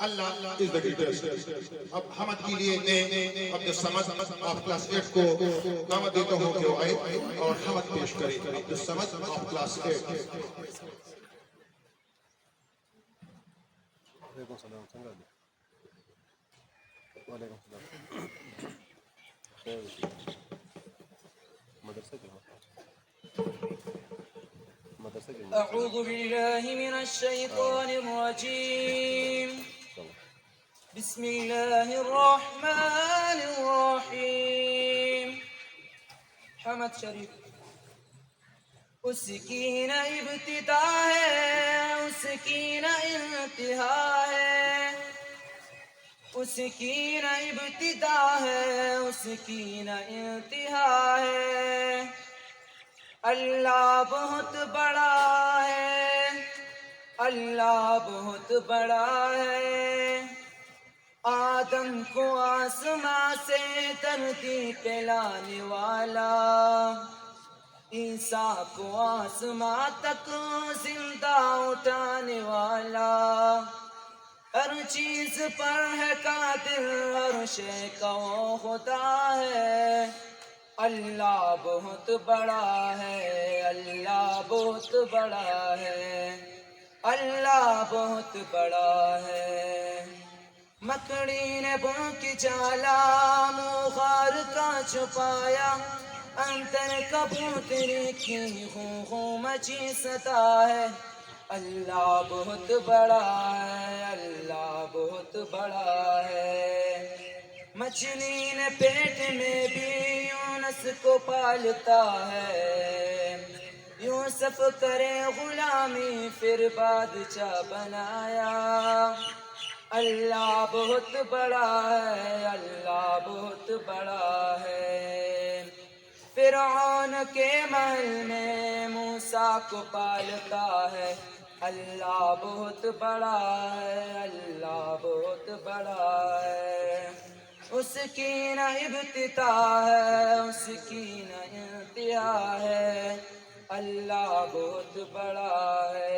Allah is the greatest. اب حمد کے لیے میں عبدالصمد آپ کلاس 8 کو دعوت دیتا ہوں کہ وہ آئے اور حمد پیش کرے. عبدالصمد آپ کلاس 8. وعلیکم السلام. څنګه دي؟ وعلیکم السلام. خیر دی. مدرسه کې أعوذ بالله من الشيطان الرجيم. بسم الله الرحمن الرحيم. حمد شریف اس کی نہ ابتدا ہے اس کی نہ انتہا ہے، اس کی نہ ابتدا ہے اس کی نہ انتہا ہے. اللہ بہت بڑا ہے، اللہ بہت بڑا ہے. آدم کو آسماں سے دھرتی پہ لانے والا، عیسیٰ کو آسماں تک زندہ اٹھانے والا. ہر چیز پر ہے قادر، ہر شے کا وہ خدا ہے. اللہ بہت بڑا ہے، اللہ بہت بڑا ہے، اللہ بہت بڑا ہے. مکڑی نے بن کی جالا مغار کا چھپایا، اندر کبوتری کی خوں خوں مچی صدا ہے. اللہ بہت بڑا ہے، اللہ بہت بڑا ہے. مچھلی نے پیٹ میں بھی یونس کو پالتا ہے، یوسف کرے غلامی پھر بادشاہ بنایا. اللہ بہت بڑا ہے، اللہ بہت بڑا ہے. فرعون کے محل میں موسیٰ کو پالتا ہے. اللہ بہت بڑا ہے، اللہ بہت بڑا ہے. اس کی نہ ابتدا ہے اس کی نہ انتہا ہے. اللہ بہت بڑا ہے.